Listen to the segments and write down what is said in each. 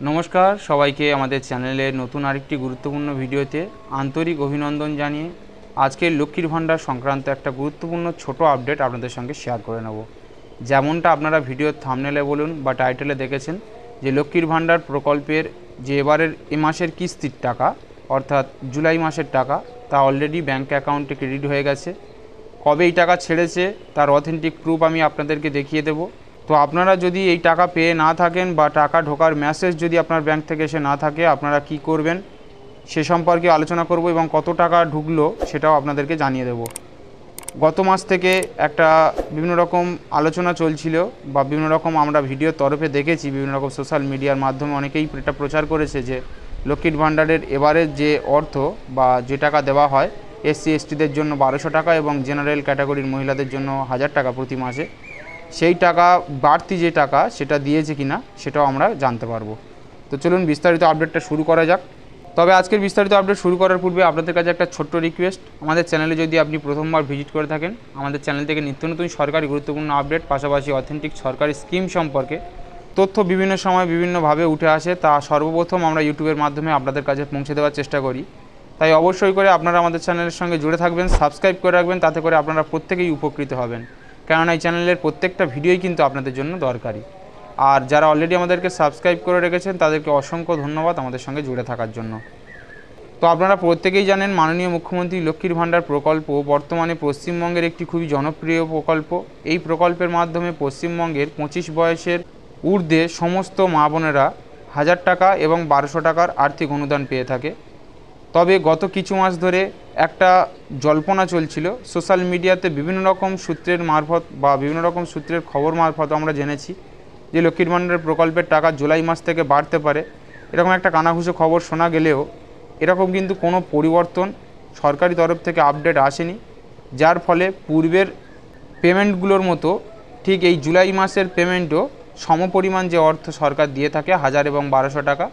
নমস্কার সবাইকে আমাদের চ্যানেলের নতুন আরেকটি গুরুত্বপূর্ণ ভিডিওতে আন্তরিক অভিনন্দন জানিয়ে আজকের লক্ষ্মীর ভাণ্ডার সংক্রান্ত একটা গুরুত্বপূর্ণ ছোট আপডেট আপনাদের সঙ্গে শেয়ার করে নেব। যেমনটা আপনারা ভিডিওর থাম্বনেলে বলুন বা টাইটেলে দেখেছেন যে লক্ষ্মীর ভাণ্ডার প্রকল্পের যে এবারের এ মাসের কিস্তির টাকা অর্থাৎ জুলাই মাসের টাকা তা অলরেডি ব্যাঙ্ক অ্যাকাউন্টে ক্রেডিট হয়ে গেছে। কবে এই টাকা ছেড়েছে তার অথেন্টিক প্রুফ আমি আপনাদেরকে দেখিয়ে দেব। তো আপনারা যদি এই টাকা পেয়ে না থাকেন বা টাকা ঢোকার মেসেজ যদি আপনার ব্যাংক থেকে এসে না থাকে আপনারা কি করবেন সে সম্পর্কে আলোচনা করব এবং কত টাকা ঢুকলো সেটাও আপনাদেরকে জানিয়ে দেব। গত মাস থেকে একটা বিভিন্ন রকম আলোচনা চলছিল বা বিভিন্ন রকম আমরা ভিডিওর তরফে দেখেছি, বিভিন্ন রকম সোশ্যাল মিডিয়ার মাধ্যমে অনেকেই এটা প্রচার করেছে যে লক্ষ্মীর ভাণ্ডারের এবারের যে অর্থ বা যে টাকা দেওয়া হয় এসসি এসটিদের জন্য 1200 টাকা এবং জেনারেল ক্যাটাগরির মহিলাদের জন্য 1000 টাকা প্রতি মাসে, সেই টাকা বাড়তি যে টাকা সেটা দিয়েছে কিনা সেটাও আমরা জানতে পারবো। তো চলুন বিস্তারিত আপডেটটা শুরু করা যাক। তবে আজকের বিস্তারিত আপডেট শুরু করার পূর্বে আপনাদের কাছে একটা ছোট্ট রিকোয়েস্ট, আমাদের চ্যানেলে যদি আপনি প্রথমবার ভিজিট করে থাকেন আমাদের চ্যানেল থেকে নিত্য নতুন সরকারি গুরুত্বপূর্ণ আপডেট পাশাপাশি অথেন্টিক সরকারি স্কিম সম্পর্কে তথ্য বিভিন্ন সময় বিভিন্নভাবে উঠে আসে, তা সর্বপ্রথম আমরা ইউটিউবের মাধ্যমে আপনাদের কাছে পৌঁছে দেওয়ার চেষ্টা করি। তাই অবশ্যই করে আপনারা আমাদের চ্যানেলের সঙ্গে জুড়ে থাকবেন, সাবস্ক্রাইব করে রাখবেন, তাতে করে আপনারা প্রত্যেকেই উপকৃত হবেন, কেননা এই চ্যানেলের প্রত্যেকটা ভিডিওই কিন্তু আপনাদের জন্য দরকারি। আর যারা অলরেডি আমাদেরকে সাবস্ক্রাইব করে রেখেছেন তাদেরকে অসংখ্য ধন্যবাদ আমাদের সঙ্গে জুড়ে থাকার জন্য। তো আপনারা প্রত্যেকেই জানেন মাননীয় মুখ্যমন্ত্রী লক্ষ্মীর ভাণ্ডার প্রকল্প বর্তমানে পশ্চিমবঙ্গের একটি খুবই জনপ্রিয় প্রকল্প। এই প্রকল্পের মাধ্যমে পশ্চিমবঙ্গের 25 বয়সের ঊর্ধ্বে সমস্ত মা বোনেরা 1000 টাকা এবং 1200 টাকার আর্থিক অনুদান পেয়ে থাকে। তবে গত কিছু মাস ধরে একটা জল্পনা চলছিল সোশ্যাল মিডিয়াতে, বিভিন্ন রকম সূত্রের মারফত বা বিভিন্ন রকম সূত্রের খবর মারফত আমরা জেনেছি যে লক্ষ্মীর ভাণ্ডার প্রকল্পের টাকা জুলাই মাস থেকে বাড়তে পারে। এরকম একটা কানাঘুষো খবর শোনা গেলেও এরকম কিন্তু কোনো পরিবর্তন সরকারি তরফ থেকে আপডেট আসেনি, যার ফলে পূর্বের পেমেন্টগুলোর মতো ঠিক এই জুলাই মাসের পেমেন্টও সমপরিমাণ যে অর্থ সরকার দিয়ে থাকে 1000 এবং 1200 টাকা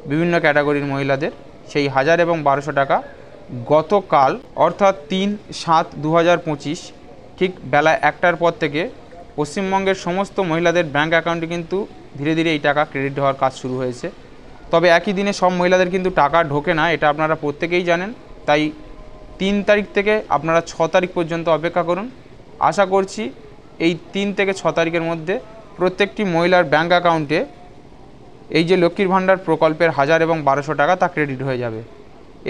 বিভিন্ন ক্যাটাগরির মহিলাদের, সেই 1000 এবং 1200 টাকা গতকাল অর্থাৎ 3/7/2025 ঠিক বেলা 1টার পর থেকে পশ্চিমবঙ্গের সমস্ত মহিলাদের ব্যাঙ্ক অ্যাকাউন্টে কিন্তু ধীরে ধীরে এই টাকা ক্রেডিট হওয়ার কাজ শুরু হয়েছে। তবে একই দিনে সব মহিলাদের কিন্তু টাকা ঢোকে না, এটা আপনারা প্রত্যেকেই জানেন। তাই 3 তারিখ থেকে আপনারা 6 তারিখ পর্যন্ত অপেক্ষা করুন। আশা করছি এই 3 থেকে 6 তারিখের মধ্যে প্রত্যেকটি মহিলার ব্যাঙ্ক অ্যাকাউন্টে এই যে লক্ষ্মীর ভাণ্ডার প্রকল্পের 1000 এবং 1200 টাকা তা ক্রেডিট হয়ে যাবে।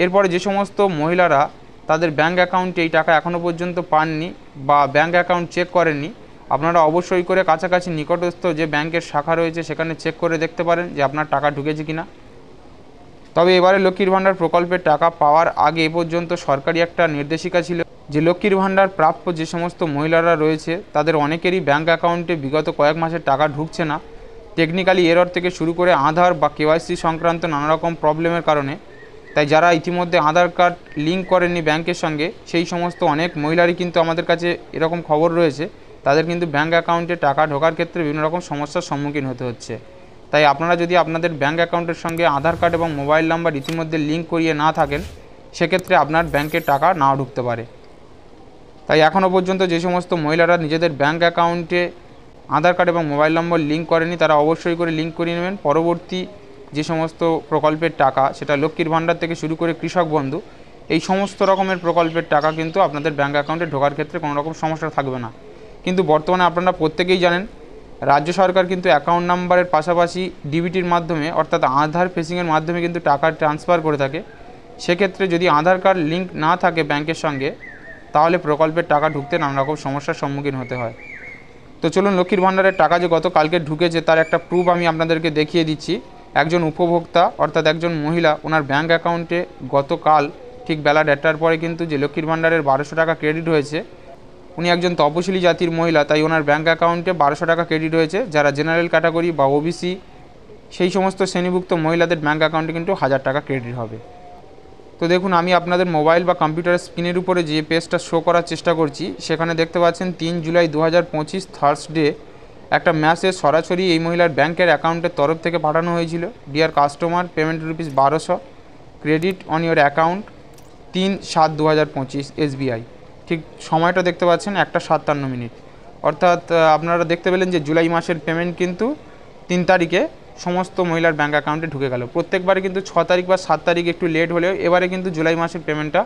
এরপরে যে সমস্ত মহিলারা তাদের ব্যাঙ্ক অ্যাকাউন্টে এই টাকা এখনও পর্যন্ত পাননি বা ব্যাঙ্ক অ্যাকাউন্ট চেক করেননি, আপনারা অবশ্যই করে কাছাকাছি নিকটস্থ যে ব্যাংকের শাখা রয়েছে সেখানে চেক করে দেখতে পারেন যে আপনার টাকা ঢুকেছে কিনা। তবে এবারে লক্ষ্মীর ভাণ্ডার প্রকল্পের টাকা পাওয়ার আগে এ পর্যন্ত সরকারি একটা নির্দেশিকা ছিল যে লক্ষ্মীর ভাণ্ডার প্রাপ্য যে সমস্ত মহিলারা রয়েছে তাদের অনেকেরই ব্যাঙ্ক অ্যাকাউন্টে বিগত কয়েক মাসের টাকা ঢুকছে না, টেকনিক্যালি এরর থেকে শুরু করে আধার বা কেওয়াইসি সংক্রান্ত নানা রকম প্রবলেমের কারণে। তাই যারা ইতিমধ্যে আধার কার্ড লিঙ্ক করেননি ব্যাংকের সঙ্গে সেই সমস্ত অনেক মহিলারই কিন্তু আমাদের কাছে এরকম খবর রয়েছে তাদের কিন্তু ব্যাঙ্ক অ্যাকাউন্টে টাকা ঢোকার ক্ষেত্রে বিভিন্ন রকম সমস্যার সম্মুখীন হতে হচ্ছে। তাই আপনারা যদি আপনাদের ব্যাঙ্ক অ্যাকাউন্টের সঙ্গে আধার কার্ড এবং মোবাইল নাম্বার ইতিমধ্যে লিঙ্ক করিয়ে না থাকেন সেক্ষেত্রে আপনার ব্যাংকের টাকা নাও ঢুকতে পারে। তাই এখনও পর্যন্ত যে সমস্ত মহিলারা নিজেদের ব্যাঙ্ক অ্যাকাউন্টে আধার কার্ড এবং মোবাইল নম্বর লিঙ্ক করেনি তারা অবশ্যই করে লিঙ্ক করিয়ে নেবেন। পরবর্তী যে সমস্ত প্রকল্পের টাকা, সেটা লক্ষ্মীর ভাণ্ডার থেকে শুরু করে কৃষক বন্ধু, এই সমস্ত রকমের প্রকল্পের টাকা কিন্তু আপনাদের ব্যাঙ্ক অ্যাকাউন্টে ঢোকার ক্ষেত্রে কোনো রকম সমস্যা থাকবে না। কিন্তু বর্তমানে আপনারা প্রত্যেকেই জানেন রাজ্য সরকার কিন্তু অ্যাকাউন্ট নাম্বারের পাশাপাশি ডিবিটির মাধ্যমে অর্থাৎ আধার ফেসিংয়ের মাধ্যমে কিন্তু টাকা ট্রান্সফার করে থাকে। সেক্ষেত্রে যদি আধার কার্ড লিঙ্ক না থাকে ব্যাংকের সঙ্গে তাহলে প্রকল্পের টাকা ঢুকতে নানা রকম সমস্যার সম্মুখীন হতে হয়। তো চলুন লক্ষ্মীর ভাণ্ডারের টাকা যে গতকালকে ঢুকেছে তার একটা প্রুফ আমি আপনাদেরকে দেখিয়ে দিচ্ছি। একজন উপভোক্তা অর্থাৎ একজন মহিলা ওনার ব্যাঙ্ক অ্যাকাউন্টে গতকাল ঠিক বেলা 1টার পরে কিন্তু যে লক্ষ্মীর ভাণ্ডারের 1200 টাকা ক্রেডিট হয়েছে, উনি একজন তপশিলি জাতির মহিলা, তাই ওনার ব্যাঙ্ক অ্যাকাউন্টে 1200 টাকা ক্রেডিট হয়েছে। যারা জেনারেল ক্যাটাগরি বা ওবিসি সেই সমস্ত শ্রেণীভুক্ত মহিলাদের ব্যাঙ্ক অ্যাকাউন্টে কিন্তু 1000 টাকা ক্রেডিট হবে। তো দেখুন আমি আপনাদের মোবাইল বা কম্পিউটারের স্ক্রিনের উপরে যে পেজটা শো করার চেষ্টা করছি সেখানে দেখতে পাচ্ছেন 3 জুলাই 2025 থার্সডে একটা মেসেজ সরাসরি এই মহিলার ব্যাংকের অ্যাকাউন্টের তরফ থেকে পাঠানো হয়েছিল। Deer customer, payment ₹1200 credit on your account 3/7/2025 SBI। ঠিক সময়টা দেখতে পাচ্ছেন 1টা 57 মিনিট। অর্থাৎ আপনারা দেখতে পেলেন যে জুলাই মাসের পেমেন্ট কিন্তু 3 তারিখে সমস্ত মহিলার ব্যাঙ্ক অ্যাকাউন্টে ঢুকে গেল। প্রত্যেকবারে কিন্তু 6 তারিখ বা 7 তারিখ একটু লেট হলেও এবারে কিন্তু জুলাই মাসের পেমেন্টটা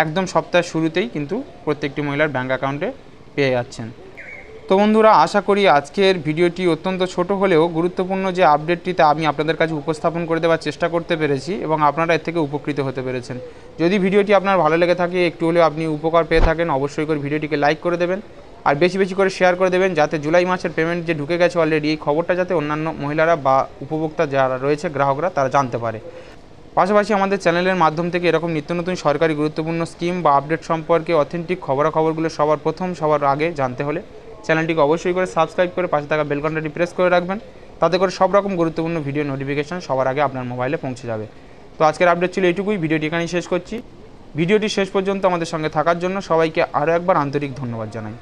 একদম সপ্তাহের শুরুতেই কিন্তু প্রত্যেকটি মহিলার ব্যাঙ্ক অ্যাকাউন্টে পেয়ে যাচ্ছেন। তো বন্ধুরা, আশা করি আজকের ভিডিওটি অত্যন্ত ছোট হলেও গুরুত্বপূর্ণ যে আপডেটটিতে আমি আপনাদের কাছে উপস্থাপন করে দেওয়ার চেষ্টা করতে পেরেছি এবং আপনারা এর থেকে উপকৃত হতে পেরেছেন। যদি ভিডিওটি আপনার ভালো লেগে থাকে, একটু হলেও আপনি উপকার পেয়ে থাকেন, অবশ্যই করে ভিডিওটিকে লাইক করে দেবেন আর বেশি বেশি করে শেয়ার করে দেবেন, যাতে জুলাই মাসের পেমেন্ট যে ঢুকে গেছে অলরেডি, এই খবরটা যাতে অন্যান্য মহিলারা বা উপভোক্তা যারা রয়েছে গ্রাহকরা তারা জানতে পারে। পাশাপাশি আমাদের চ্যানেলের মাধ্যম থেকে এরকম নিত্য নতুন সরকারি গুরুত্বপূর্ণ স্কিম বা আপডেট সম্পর্কে অথেন্টিক খবরাখবরগুলো সবার আগে জানতে হলে চ্যানেলটিকে অবশ্যই করে সাবস্ক্রাইব করে পাশে থাকা বেল ঘন্টাটি প্রেস করে রাখবেন, তাতে করে সব রকম গুরুত্বপূর্ণ ভিডিও নোটিফিকেশন সবার আগে আপনার মোবাইলে পৌঁছে যাবে। তো আজকের আপডেট ছিল এইটুকুই। ভিডিওটি এখানেই শেষ করছি। ভিডিওটি শেষ পর্যন্ত আমাদের সঙ্গে থাকার জন্য সবাইকে আরও একবার আন্তরিক ধন্যবাদ জানাই।